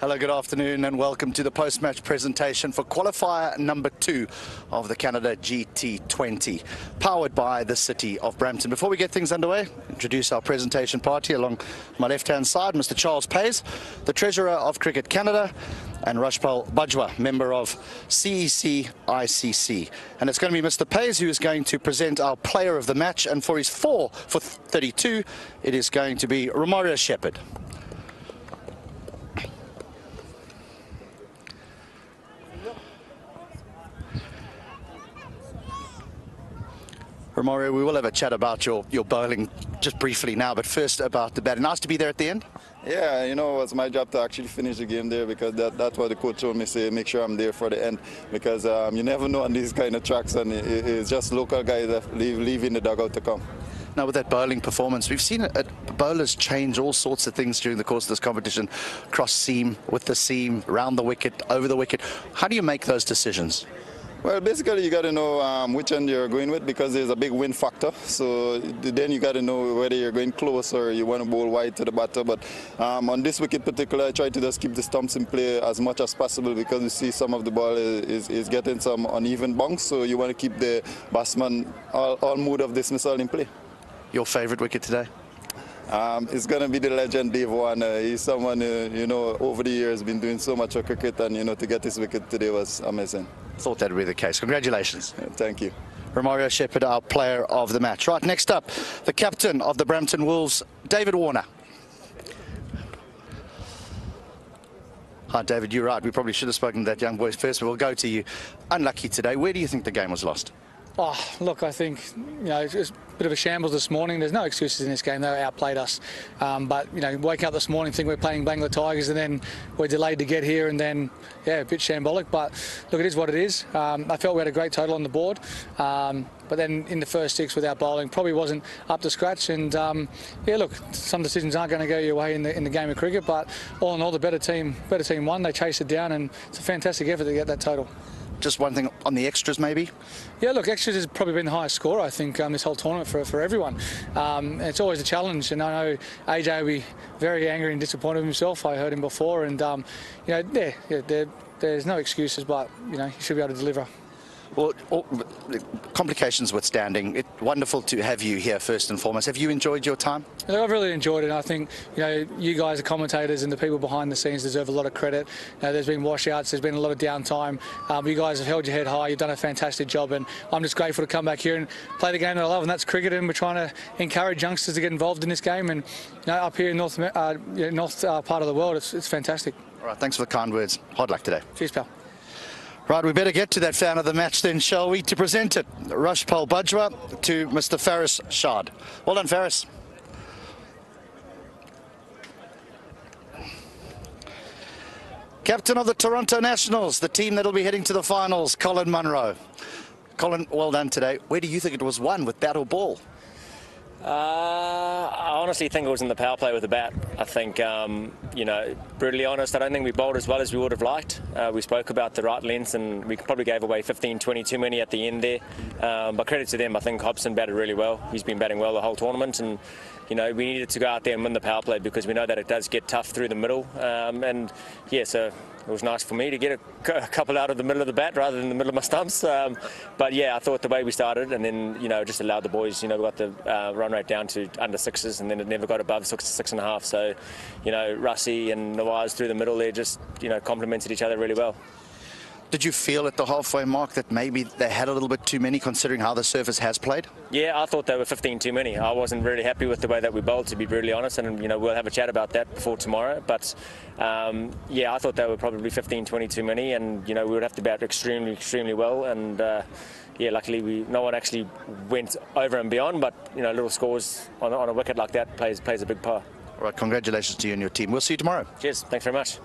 Hello, good afternoon and welcome to the post-match presentation for qualifier number 2 of the Canada GT20, powered by the city of Brampton. Before we get things underway, introduce our presentation party. Along my left-hand side, Mr. Charles Pays, the Treasurer of Cricket Canada, and Rashpal Bajwa, member of CEC ICC. And it's going to be Mr. Pays who is going to present our player of the match, and for his 4 for 32, it is going to be Romario Shepherd. Romario, we will have a chat about your bowling just briefly now, but first about the batting. Nice to be there at the end. Yeah, you know, it was my job to actually finish the game there, because that's what the coach told me, say, make sure I'm there for the end, because you never know on these kind of tracks, and it's just local guys that leave in the dugout to come. Now, with that bowling performance, we've seen bowlers change all sorts of things during the course of this competition. Cross seam, with the seam, round the wicket, over the wicket. How do you make those decisions? Well, basically, you got to know which end you're going with, because there's a big wind factor. So then you got to know whether you're going close or you want to bowl wide to the batter. But on this wicket particular, I try to just keep the stumps in play as much as possible, because you see some of the ball is getting some uneven bounce. So you want to keep the batsman all mode of dismissal in play. Your favourite wicket today? It's going to be the legend Dave Warner. He's someone you know, over the years been doing so much of cricket, and you know, to get his wicket today was amazing. Thought that would be the case. Congratulations. Yeah, thank you. Romario Shepherd, our player of the match. Right, next up, the captain of the Brampton Wolves, David Warner. Hi, David, you're right. We probably should have spoken to that young boy first, but we'll go to you. Unlucky today. Where do you think the game was lost? Oh, look, I think, you know, it's a bit of a shambles this morning. There's no excuses in this game. They outplayed us. But, you know, wake up this morning, think we're playing Bangla Tigers, and then we're delayed to get here, and then, yeah, a bit shambolic. But, look, it is what it is. I felt we had a great total on the board. But then in the first 6 with our bowling, probably wasn't up to scratch. And, yeah, look, some decisions aren't going to go your way in the game of cricket. But all in all, the better team won. They chased it down, and it's a fantastic effort to get that total. Just one thing on the extras, maybe? Yeah, look, extras has probably been the highest score, I think, this whole tournament for everyone. It's always a challenge, and I know AJ will be very angry and disappointed with himself. I heard him before, and, you know, there's no excuses, but, you know, he should be able to deliver. Well, complications witstanding, it's wonderful to have you here first and foremost. Have you enjoyed your time? Look, I've really enjoyed it. I think, you know, you guys, the commentators and the people behind the scenes, deserve a lot of credit. You know, there's been washouts, there's been a lot of downtime. You guys have held your head high. You've done a fantastic job, and I'm just grateful to come back here and play the game that I love, and that's cricket. And we're trying to encourage youngsters to get involved in this game. And, you know, up here in north part of the world, it's fantastic. All right, thanks for the kind words. Hard luck today. Cheers, pal. Right, we better get to that fan of the match then, shall we? To present it, Rashpal Bajwa to Mr. Faris Shad. Well done, Faris. Captain of the Toronto Nationals, the team that'll be heading to the finals, Colin Munro. Colin, well done today. Where do you think it was won, with bat or ball? I honestly think it was in the power play with the bat. I think, you know, brutally honest, I don't think we bowled as well as we would have liked. We spoke about the right lengths, and we probably gave away 15, 20 too many at the end there. But credit to them, I think Hobson batted really well. He's been batting well the whole tournament, and, you know, we needed to go out there and win the power play, because we know that it does get tough through the middle. And, yeah, so it was nice for me to get a couple out of the middle of the bat rather than the middle of my stumps. But, yeah, I thought the way we started, and then, you know, just allowed the boys, you know, we got the run rate down to under 6s, and then it never got above 6 to 6.5. So, you know, Russie and Nawaz through the middle there just, you know, complemented each other really well. Did you feel at the halfway mark that maybe they had a little bit too many, considering how the surface has played? Yeah, I thought they were 15 too many. I wasn't really happy with the way that we bowled, to be brutally honest, and, you know, we'll have a chat about that before tomorrow. But, yeah, I thought they were probably 15, 20 too many, and, you know, we would have to bat extremely, extremely well. And, yeah, luckily no one actually went over and beyond, but, you know, little scores on a wicket like that plays a big part. All right, congratulations to you and your team. We'll see you tomorrow. Cheers. Thanks very much.